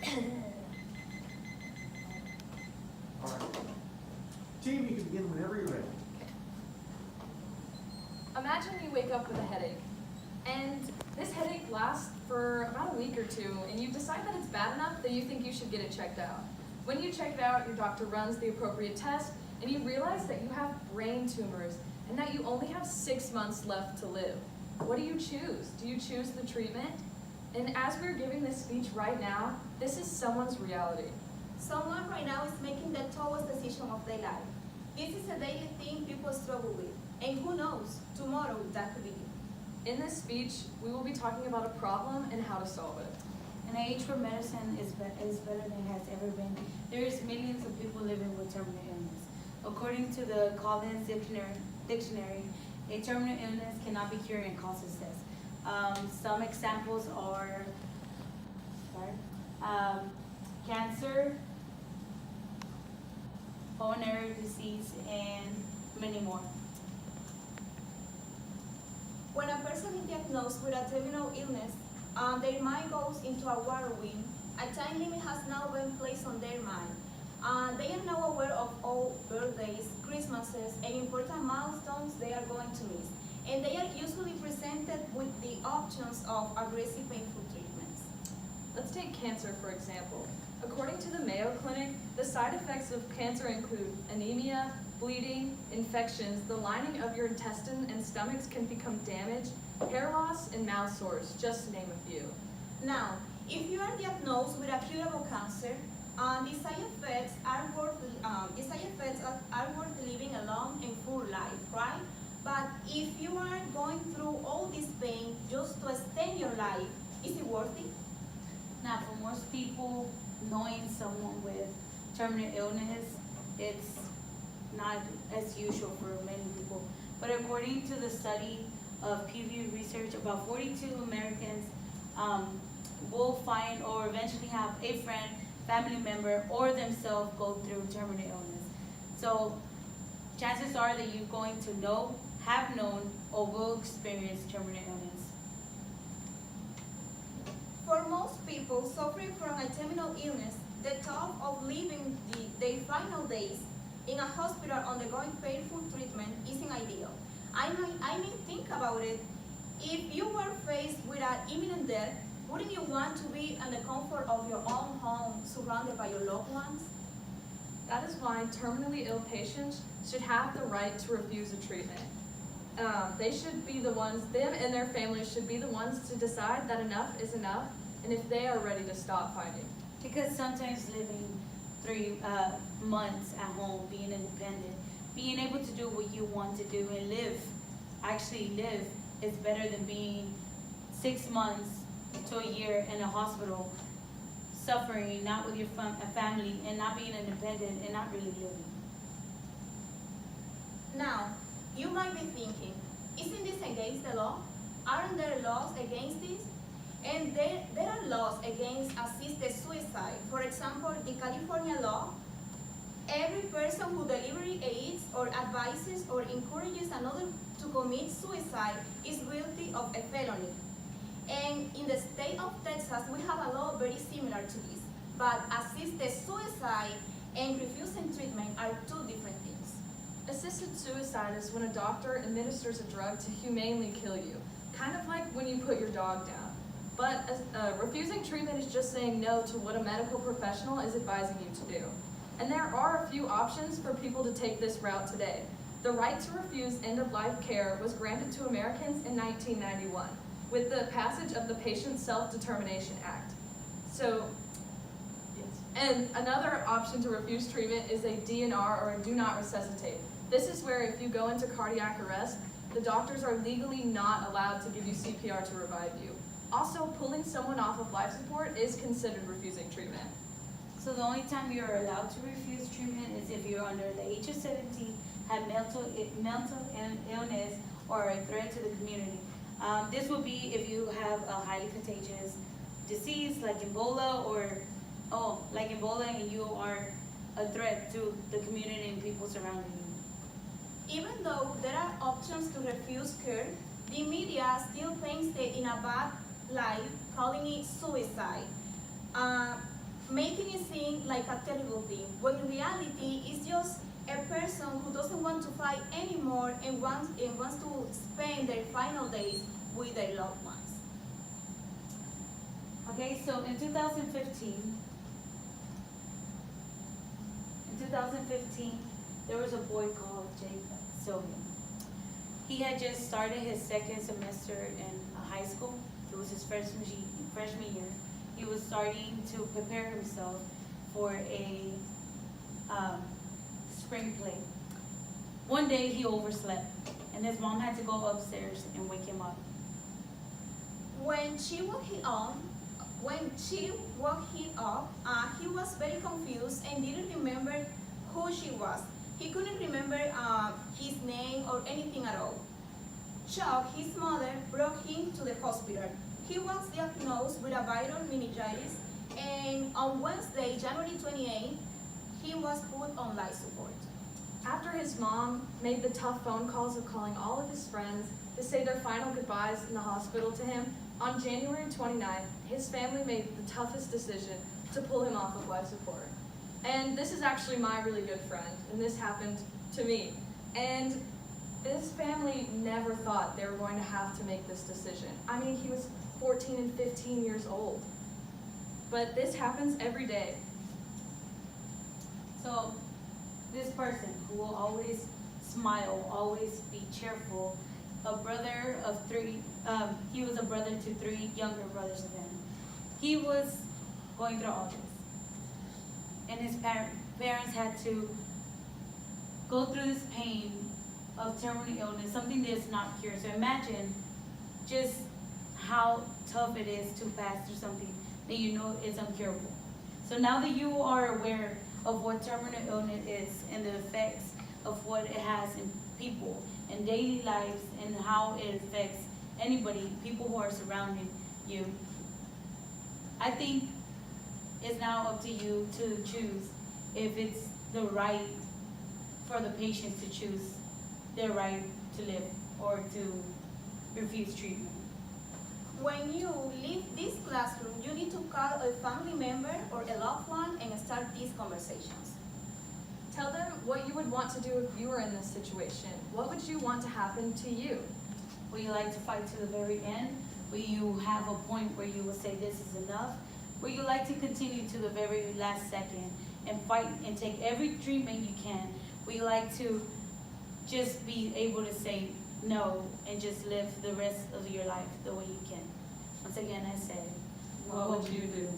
All right. Team, you can begin whenever you're ready. Imagine you wake up with a headache, and this headache lasts for about a week or two, and you decide that it's bad enough that you think you should get it checked out. When you check it out, your doctor runs the appropriate test, and you realize that you have brain tumors, and that you only have 6 months left to live. What do you choose? Do you choose the treatment? And as we're giving this speech right now, this is someone's reality. Someone right now is making the toughest decision of their life. This is a daily thing people struggle with. And who knows, tomorrow that could be you. In this speech, we will be talking about a problem and how to solve it. An age where medicine is better than it has ever been. There is millions of people living with terminal illness. According to the Collins Dictionary, a terminal illness cannot be cured and causes death. Some examples are cancer, pulmonary disease, and many more. When a person is diagnosed with a terminal illness, their mind goes into a whirlwind. A time limit has now been placed on their mind. They are now aware of all birthdays, Christmases, and important milestones they are going to miss. And they are usually presented with the options of aggressive painful treatments. Let's take cancer, for example. According to the Mayo Clinic, the side effects of cancer include anemia, bleeding, infections, the lining of your intestine and stomachs can become damaged, hair loss, and mouth sores, just to name a few. Now, if you are diagnosed with a curable cancer, the side effects are worth living a long and full life, right? But if you are going through all this pain just to extend your life, is it worth it? Now, for most people, knowing someone with terminal illness, it's not as usual for many people. But according to the study of peer-reviewed research, about 42 Americans will find or eventually have a friend, family member, or themselves go through terminal illness. So chances are that you're going to know, have known, or will experience terminal illness. For most people suffering from a terminal illness, the thought of living their final days in a hospital undergoing painful treatment isn't ideal. I mean, think about it. If you were faced with an imminent death, wouldn't you want to be in the comfort of your own home, surrounded by your loved ones? That is why terminally ill patients should have the right to refuse a treatment. They should be the ones, them and their families should be the ones to decide that enough is enough, and if they are ready to stop fighting. Because sometimes living 3 months at home, being independent, being able to do what you want to do and actually live, is better than being 6 months to a year in a hospital, suffering, not with your family, and not being independent, and not really living. Now, you might be thinking, isn't this against the law? Aren't there laws against this? And there are laws against assisted suicide. For example, in California law, every person who deliberately aids or advises or encourages another to commit suicide is guilty of a felony. And in the state of Texas, we have a law very similar to this. But assisted suicide and refusing treatment are two different things. Assisted suicide is when a doctor administers a drug to humanely kill you, kind of like when you put your dog down. But refusing treatment is just saying no to what a medical professional is advising you to do. And there are a few options for people to take this route today. The right to refuse end-of-life care was granted to Americans in 1991 with the passage of the Patient Self-Determination Act. And another option to refuse treatment is a DNR, or a do not resuscitate. This is where if you go into cardiac arrest, the doctors are legally not allowed to give you CPR to revive you. Also, pulling someone off of life support is considered refusing treatment. So the only time you're allowed to refuse treatment is if you're under the age of 17, have mental illness, or a threat to the community. This would be if you have a highly contagious disease like Ebola, and you are a threat to the community and people surrounding you. Even though there are options to refuse care, the media still paints it in a bad light, calling it suicide. making it seem like a terrible thing, when in reality it's just a person who doesn't want to fight anymore and wants to spend their final days with their loved ones. Okay, so in 2015, there was a boy called Jake Sylvian. He had just started his second semester in high school. It was his freshman year. He was starting to prepare himself for a spring play. One day he overslept, and his mom had to go upstairs and wake him up. When she woke him up, he was very confused and didn't remember who she was. He couldn't remember his name or anything at all. Shocked, his mother brought him to the hospital. He was diagnosed with a viral meningitis, and on Wednesday, January 28th, he was put on life support. After his mom made the tough phone calls of calling all of his friends to say their final goodbyes in the hospital to him, on January 29th, his family made the toughest decision to pull him off of life support. And this is actually my really good friend, and this happened to me. And this family never thought they were going to have to make this decision. I mean, he was 14 and 15 years old. But this happens every day. So this person who will always smile, always be cheerful, a brother of three, he was a brother to three younger brothers of him. He was going through all this. And his parents had to go through this pain of terminal illness, something that's not cured. So imagine just how tough it is to pass through something that you know is incurable. So now that you are aware of what terminal illness is and the effects of what it has in people and daily lives and how it affects anybody, people who are surrounding you, I think it's now up to you to choose if it's the right for the patients to choose their right to live or to refuse treatment. When you leave this classroom, you need to call a family member or a loved one and start these conversations. Tell them what you would want to do if you were in this situation. What would you want to happen to you? Would you like to fight to the very end? Will you have a point where you will say this is enough? Would you like to continue to the very last second and fight and take every treatment you can? Would you like to just be able to say no and just live the rest of your life the way you can? Once again, I say, What would you do?